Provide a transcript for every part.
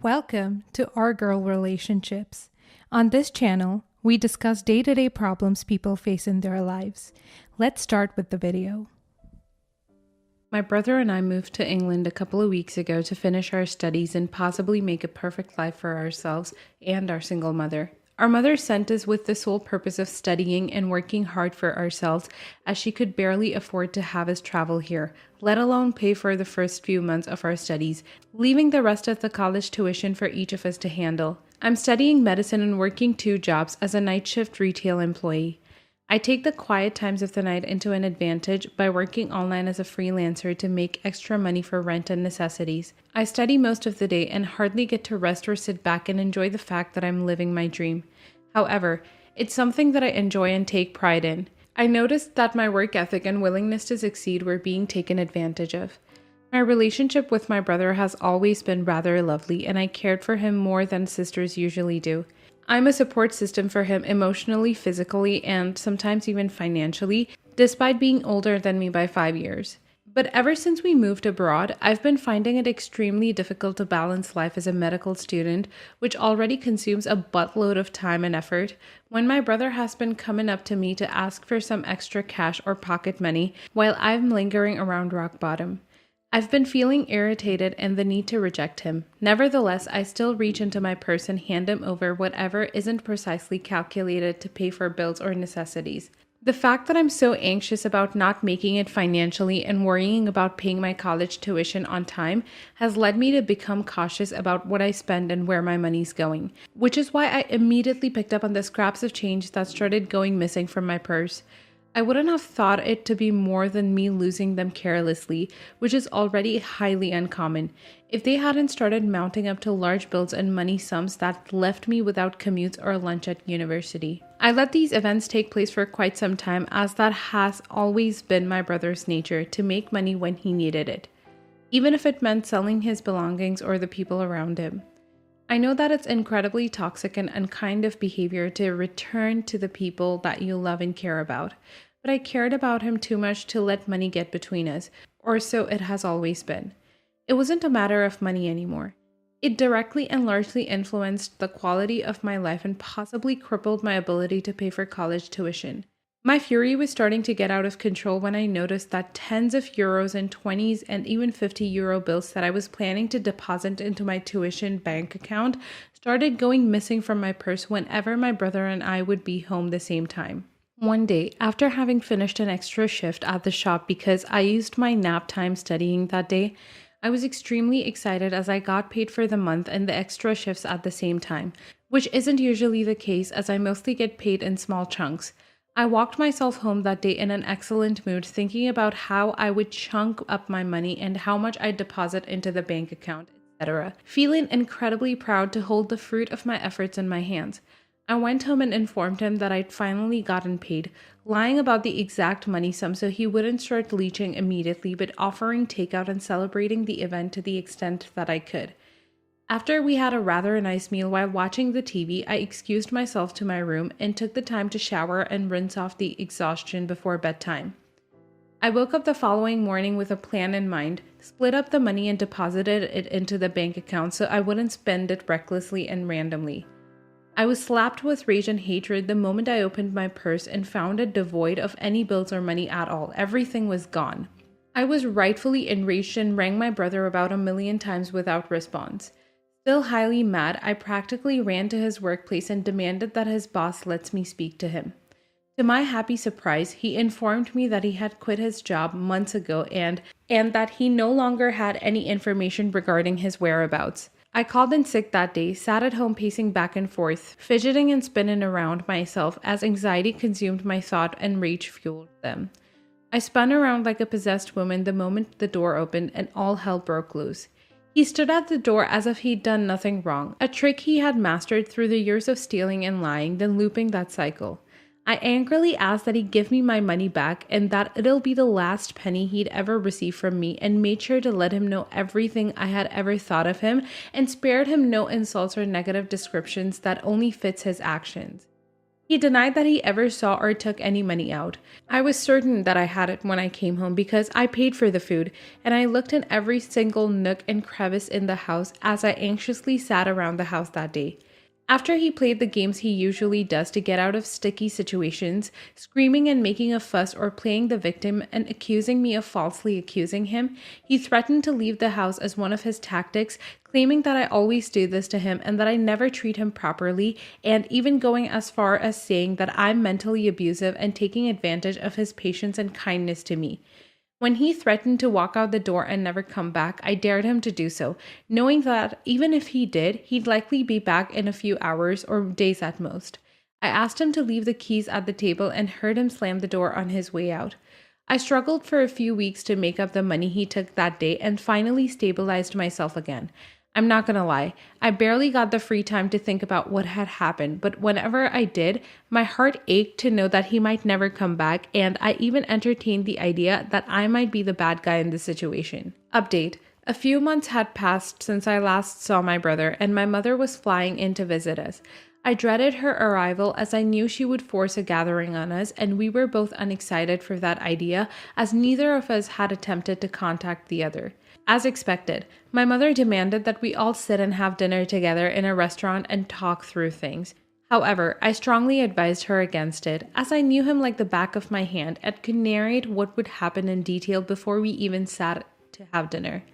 Welcome to Our Girl Relationships. On this channel, we discuss day-to-day problems people face in their lives. Let's start with the video. My brother and I moved to England a couple of weeks ago to finish our studies and possibly make a perfect life for ourselves and our single mother. Our mother sent us with the sole purpose of studying and working hard for ourselves, as she could barely afford to have us travel here, let alone pay for the first few months of our studies, leaving the rest of the college tuition for each of us to handle. I'm studying medicine and working 2 jobs as a night shift retail employee. I take the quiet times of the night into an advantage by working online as a freelancer to make extra money for rent and necessities. I study most of the day and hardly get to rest or sit back and enjoy the fact that I'm living my dream. However, it's something that I enjoy and take pride in. I noticed that my work ethic and willingness to succeed were being taken advantage of. My relationship with my brother has always been rather lovely, and I cared for him more than sisters usually do. I'm a support system for him emotionally, physically, and sometimes even financially, despite being older than me by 5 years. But ever since we moved abroad, I've been finding it extremely difficult to balance life as a medical student, which already consumes a buttload of time and effort, when my brother has been coming up to me to ask for some extra cash or pocket money while I'm lingering around rock bottom. I've been feeling irritated and the need to reject him. Nevertheless, I still reach into my purse and hand him over whatever isn't precisely calculated to pay for bills or necessities. The fact that I'm so anxious about not making it financially and worrying about paying my college tuition on time has led me to become cautious about what I spend and where my money's going, which is why I immediately picked up on the scraps of change that started going missing from my purse. I wouldn't have thought it to be more than me losing them carelessly, which is already highly uncommon, if they hadn't started mounting up to large bills and money sums that left me without commutes or lunch at university. I let these events take place for quite some time, as that has always been my brother's nature, to make money when he needed it, even if it meant selling his belongings or the people around him. I know that it's incredibly toxic and unkind of behavior to return to the people that you love and care about, but I cared about him too much to let money get between us, or so it has always been. It wasn't a matter of money anymore. It directly and largely influenced the quality of my life and possibly crippled my ability to pay for college tuition. My fury was starting to get out of control when I noticed that tens of euros and 20s and even 50 euro bills that I was planning to deposit into my tuition bank account started going missing from my purse whenever my brother and I would be home the same time. One day, after having finished an extra shift at the shop because I used my nap time studying that day, I was extremely excited as I got paid for the month and the extra shifts at the same time, which isn't usually the case as I mostly get paid in small chunks. I walked myself home that day in an excellent mood, thinking about how I would chunk up my money and how much I'd deposit into the bank account, etc., feeling incredibly proud to hold the fruit of my efforts in my hands. I went home and informed him that I'd finally gotten paid, lying about the exact money sum so he wouldn't start leeching immediately, but offering takeout and celebrating the event to the extent that I could. After we had a rather nice meal while watching the TV, I excused myself to my room and took the time to shower and rinse off the exhaustion before bedtime. I woke up the following morning with a plan in mind, split up the money and deposited it into the bank account so I wouldn't spend it recklessly and randomly. I was slapped with rage and hatred the moment I opened my purse and found it devoid of any bills or money at all. Everything was gone. I was rightfully enraged and rang my brother about 1,000,000 times without response. Still highly mad, I practically ran to his workplace and demanded that his boss lets me speak to him. To my happy surprise, he informed me that he had quit his job months ago and that he no longer had any information regarding his whereabouts. I called in sick that day, sat at home pacing back and forth, fidgeting and spinning around myself as anxiety consumed my thought and rage fueled them. I spun around like a possessed woman the moment the door opened and all hell broke loose. He stood at the door as if he'd done nothing wrong, a trick he had mastered through the years of stealing and lying, then looping that cycle. I angrily asked that he give me my money back and that it'll be the last penny he'd ever receive from me, and made sure to let him know everything I had ever thought of him and spared him no insults or negative descriptions that only fits his actions. He denied that he ever saw or took any money out. I was certain that I had it when I came home because I paid for the food, and I looked in every single nook and crevice in the house as I anxiously sat around the house that day. After he played the games he usually does to get out of sticky situations, screaming and making a fuss or playing the victim and accusing me of falsely accusing him, he threatened to leave the house as one of his tactics, claiming that I always do this to him and that I never treat him properly, and even going as far as saying that I'm mentally abusive and taking advantage of his patience and kindness to me. When he threatened to walk out the door and never come back, I dared him to do so, knowing that even if he did, he'd likely be back in a few hours or days at most. I asked him to leave the keys at the table and heard him slam the door on his way out. I struggled for a few weeks to make up the money he took that day and finally stabilized myself again. I'm not gonna lie, I barely got the free time to think about what had happened, but whenever I did, my heart ached to know that he might never come back, and I even entertained the idea that I might be the bad guy in the situation. Update. A few months had passed since I last saw my brother, and my mother was flying in to visit us. I dreaded her arrival as I knew she would force a gathering on us, and we were both unexcited for that idea as neither of us had attempted to contact the other. As expected, my mother demanded that we all sit and have dinner together in a restaurant and talk through things. However, I strongly advised her against it, as I knew him like the back of my hand and could narrate what would happen in detail before we even sat to have dinner.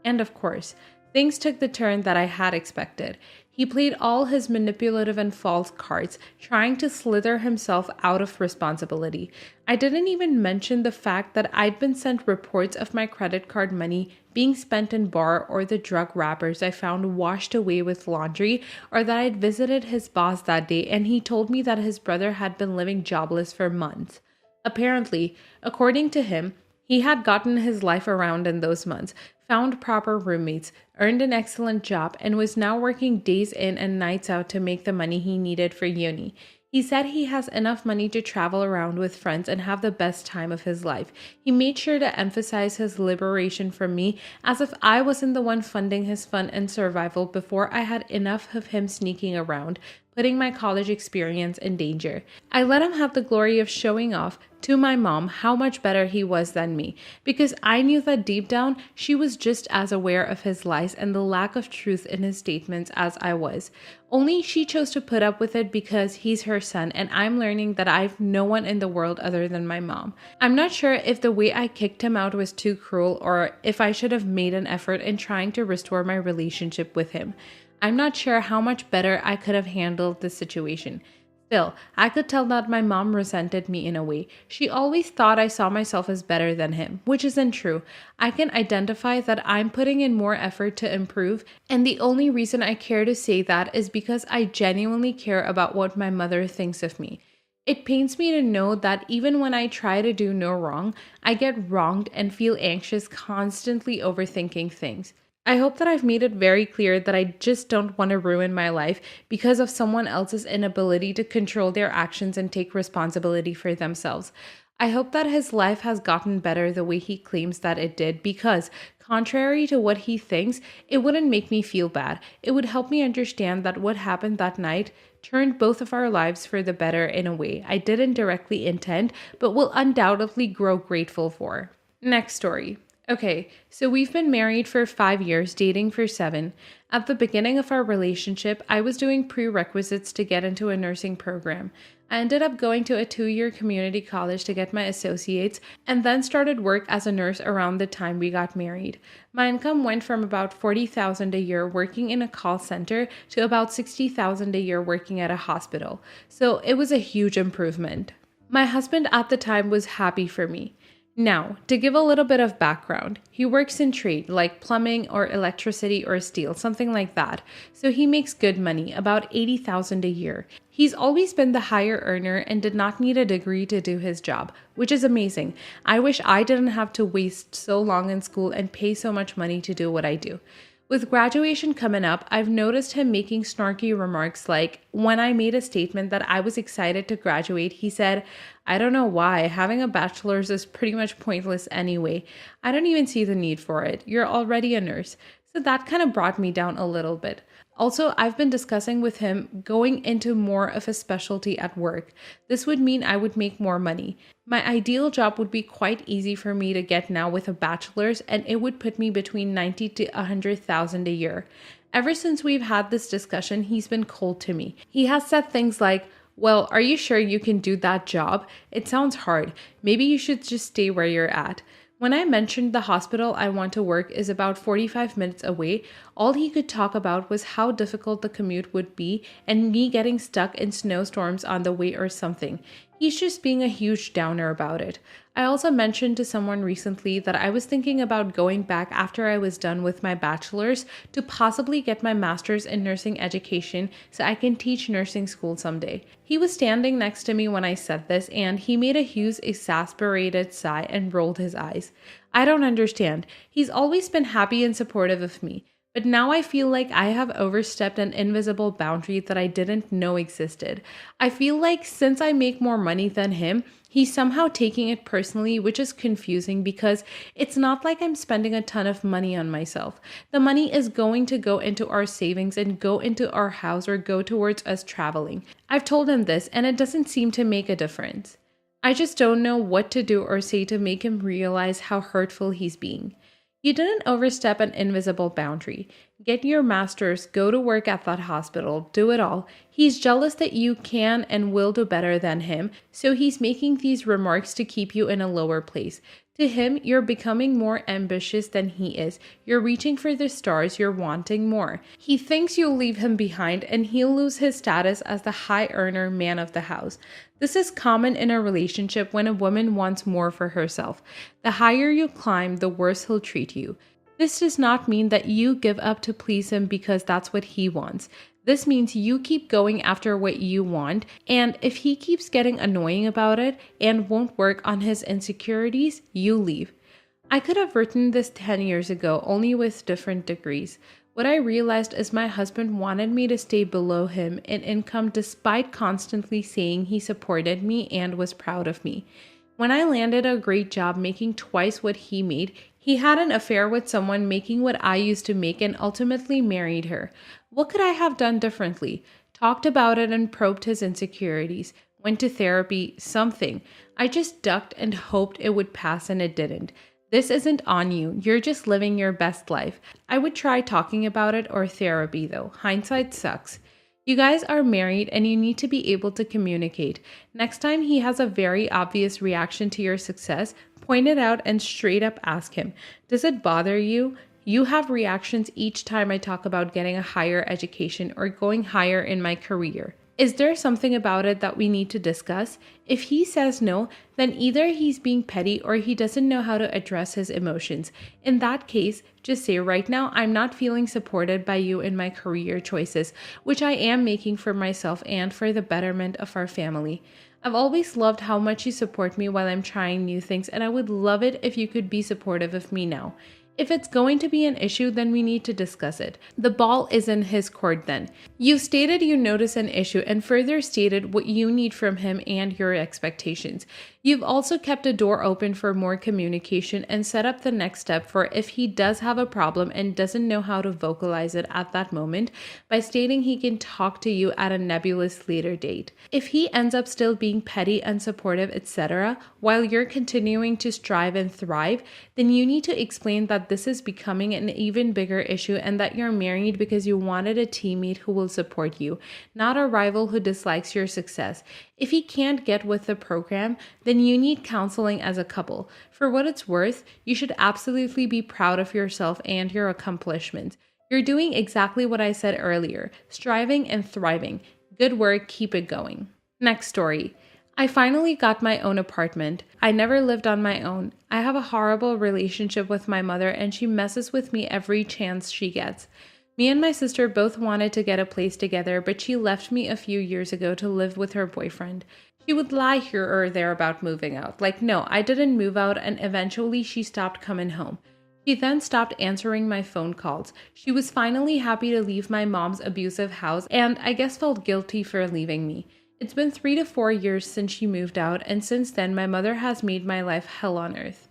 And of course, things took the turn that I had expected. He played all his manipulative and false cards, trying to slither himself out of responsibility. I didn't even mention the fact that I'd been sent reports of my credit card money being spent in bar or the drug wrappers I found washed away with laundry, or that I'd visited his boss that day and he told me that his brother had been living jobless for months. Apparently, according to him, he had gotten his life around in those months, found proper roommates, earned an excellent job, and was now working days in and nights out to make the money he needed for uni. He said he has enough money to travel around with friends and have the best time of his life. He made sure to emphasize his liberation from me, as if I wasn't the one funding his fun and survival before I had enough of him sneaking around, putting my college experience in danger. I let him have the glory of showing off to my mom how much better he was than me, because I knew that deep down she was just as aware of his lies and the lack of truth in his statements as I was. Only she chose to put up with it because he's her son, and I'm learning that I've no one in the world other than my mom. I'm not sure if the way I kicked him out was too cruel or if I should have made an effort in trying to restore my relationship with him. I'm not sure how much better I could have handled the situation. Still, I could tell that my mom resented me in a way. She always thought I saw myself as better than him, which isn't true. I can identify that I'm putting in more effort to improve, and the only reason I care to say that is because I genuinely care about what my mother thinks of me. It pains me to know that even when I try to do no wrong, I get wronged and feel anxious, constantly overthinking things. I hope that I've made it very clear that I just don't want to ruin my life because of someone else's inability to control their actions and take responsibility for themselves. I hope that his life has gotten better the way he claims that it did, because, contrary to what he thinks, it wouldn't make me feel bad. It would help me understand that what happened that night turned both of our lives for the better in a way I didn't directly intend, but will undoubtedly grow grateful for. Next story. Okay, so we've been married for 5 years, dating for 7. At the beginning of our relationship, I was doing prerequisites to get into a nursing program. I ended up going to a 2-year community college to get my associates, and then started work as a nurse around the time we got married. My income went from about $40,000 a year working in a call center to about $60,000 a year working at a hospital. So it was a huge improvement. My husband at the time was happy for me. Now, to give a little bit of background, he works in trade like plumbing or electricity or steel, something like that. So he makes good money, about $80,000 a year. He's always been the higher earner and did not need a degree to do his job, which is amazing. I wish I didn't have to waste so long in school and pay so much money to do what I do. With graduation coming up, I've noticed him making snarky remarks like, when I made a statement that I was excited to graduate, he said, "I don't know why, having a bachelor's is pretty much pointless anyway. I don't even see the need for it. You're already a nurse." So that kind of brought me down a little bit. Also, I've been discussing with him going into more of a specialty at work. This would mean I would make more money. My ideal job would be quite easy for me to get now with a bachelor's, and it would put me between 90 to 100,000 a year. Ever since we've had this discussion, he's been cold to me. He has said things like, "Well, are you sure you can do that job? It sounds hard. Maybe you should just stay where you're at." When I mentioned the hospital I want to work is about 45 minutes away, all he could talk about was how difficult the commute would be and me getting stuck in snowstorms on the way or something. He's just being a huge downer about it. I also mentioned to someone recently that I was thinking about going back after I was done with my bachelor's to possibly get my master's in nursing education so I can teach nursing school someday. He was standing next to me when I said this, and he made a huge exasperated sigh and rolled his eyes. I don't understand. He's always been happy and supportive of me. But now I feel like I have overstepped an invisible boundary that I didn't know existed. I feel like since I make more money than him, he's somehow taking it personally, which is confusing because it's not like I'm spending a ton of money on myself. The money is going to go into our savings and go into our house or go towards us traveling. I've told him this, and it doesn't seem to make a difference. I just don't know what to do or say to make him realize how hurtful he's being. You didn't overstep an invisible boundary. Get your master's, go to work at that hospital, do it all. He's jealous that you can and will do better than him, so he's making these remarks to keep you in a lower place. To him, you're becoming more ambitious than he is. You're reaching for the stars, you're wanting more. He thinks you'll leave him behind and he'll lose his status as the high earner man of the house. This is common in a relationship when a woman wants more for herself. The higher you climb, the worse he'll treat you. This does not mean that you give up to please him because that's what he wants. This means you keep going after what you want, and if he keeps getting annoying about it and won't work on his insecurities, you leave. I could have written this 10 years ago, only with different degrees. What I realized is my husband wanted me to stay below him in income despite constantly saying he supported me and was proud of me. When I landed a great job making twice what he made, he had an affair with someone making what I used to make and ultimately married her. What could I have done differently? Talked about it and probed his insecurities. Went to therapy, something. I just ducked and hoped it would pass, and it didn't. This isn't on you. You're just living your best life. I would try talking about it or therapy though. Hindsight sucks. You guys are married and you need to be able to communicate. Next time he has a very obvious reaction to your success, point it out and straight up ask him, does it bother you? You have reactions each time I talk about getting a higher education or going higher in my career. Is there something about it that we need to discuss? If he says no, then either he's being petty or he doesn't know how to address his emotions. In that case, just say, right now, I'm not feeling supported by you in my career choices, which I am making for myself and for the betterment of our family. I've always loved how much you support me while I'm trying new things, and I would love it if you could be supportive of me now. If it's going to be an issue, then we need to discuss it. The ball is in his court then. You've stated you notice an issue and further stated what you need from him and your expectations. You've also kept a door open for more communication and set up the next step for if he does have a problem and doesn't know how to vocalize it at that moment by stating he can talk to you at a nebulous later date. If he ends up still being petty, unsupportive, etc., while you're continuing to strive and thrive, then you need to explain that this is becoming an even bigger issue and that you're married because you wanted a teammate who will support you, not a rival who dislikes your success. If he can't get with the program, then you need counseling as a couple. For what it's worth, you should absolutely be proud of yourself and your accomplishments. You're doing exactly what I said earlier, striving and thriving. Good work, keep it going. Next story. I finally got my own apartment. I never lived on my own. I have a horrible relationship with my mother and she messes with me every chance she gets. Me and my sister both wanted to get a place together, but she left me a few years ago to live with her boyfriend. She would lie here or there about moving out. Like, no, I didn't move out, and eventually she stopped coming home. She then stopped answering my phone calls. She was finally happy to leave my mom's abusive house and I guess felt guilty for leaving me. It's been 3 to 4 years since she moved out, and since then my mother has made my life hell on earth.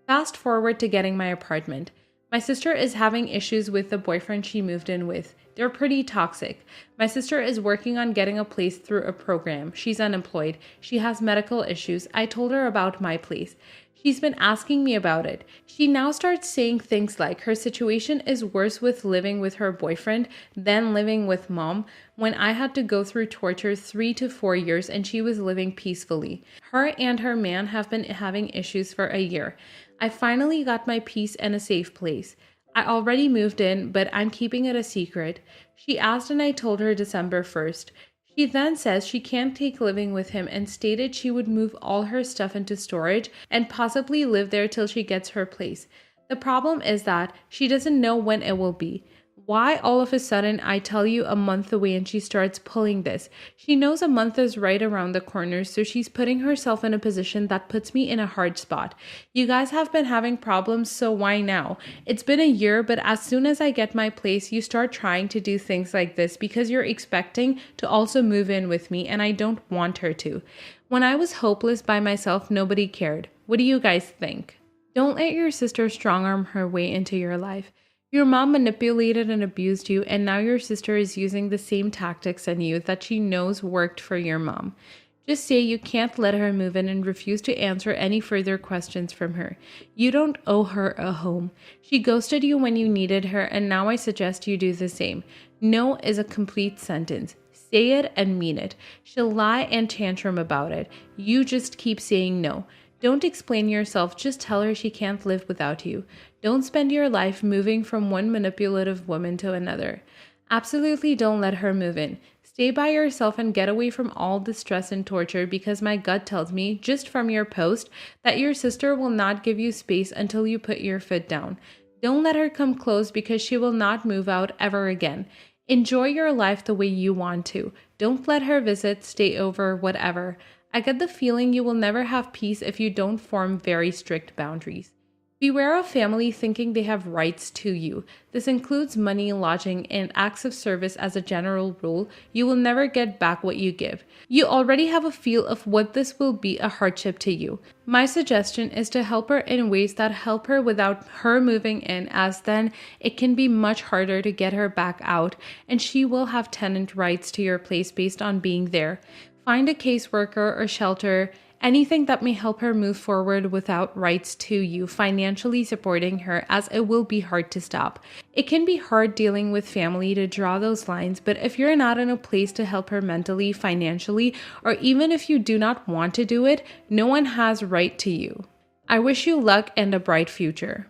Fast forward to getting my apartment. My sister is having issues with the boyfriend she moved in with. They're pretty toxic. My sister is working on getting a place through a program. She's unemployed. She has medical issues. I told her about my place. She's been asking me about it. She now starts saying things like her situation is worse with living with her boyfriend than living with mom, when I had to go through torture 3 to 4 years and she was living peacefully. Her and her man have been having issues for a year. I finally got my peace and a safe place. I already moved in, but I'm keeping it a secret. She asked and I told her December 1st. She then says she can't take living with him and stated she would move all her stuff into storage and possibly live there till she gets her place. The problem is that she doesn't know when it will be. Why all of a sudden I tell you a month away and she starts pulling this? She knows a month is right around the corner, so she's putting herself in a position that puts me in a hard spot. You guys have been having problems, so why now? It's been a year, but as soon as I get my place, you start trying to do things like this because you're expecting to also move in with me and I don't want her to. When I was hopeless by myself, nobody cared. What do you guys think? Don't let your sister strong-arm her way into your life. Your mom manipulated and abused you, and now your sister is using the same tactics on you that she knows worked for your mom. Just say you can't let her move in and refuse to answer any further questions from her. You don't owe her a home. She ghosted you when you needed her, and now I suggest you do the same. No is a complete sentence. Say it and mean it. She'll lie and tantrum about it. You just keep saying no. Don't explain yourself, just tell her she can't live without you. Don't spend your life moving from one manipulative woman to another. Absolutely don't let her move in. Stay by yourself and get away from all the stress and torture because my gut tells me, just from your post, that your sister will not give you space until you put your foot down. Don't let her come close because she will not move out ever again. Enjoy your life the way you want to. Don't let her visit, stay over, whatever. I get the feeling you will never have peace if you don't form very strict boundaries. Beware of family thinking they have rights to you. This includes money, lodging, and acts of service as a general rule. You will never get back what you give. You already have a feel of what this will be a hardship to you. My suggestion is to help her in ways that help her without her moving in, as then it can be much harder to get her back out, and she will have tenant rights to your place based on being there. Find a caseworker or shelter, anything that may help her move forward without rights to you, financially supporting her, as it will be hard to stop. It can be hard dealing with family to draw those lines, but if you're not in a place to help her mentally, financially, or even if you do not want to do it, no one has right to you. I wish you luck and a bright future.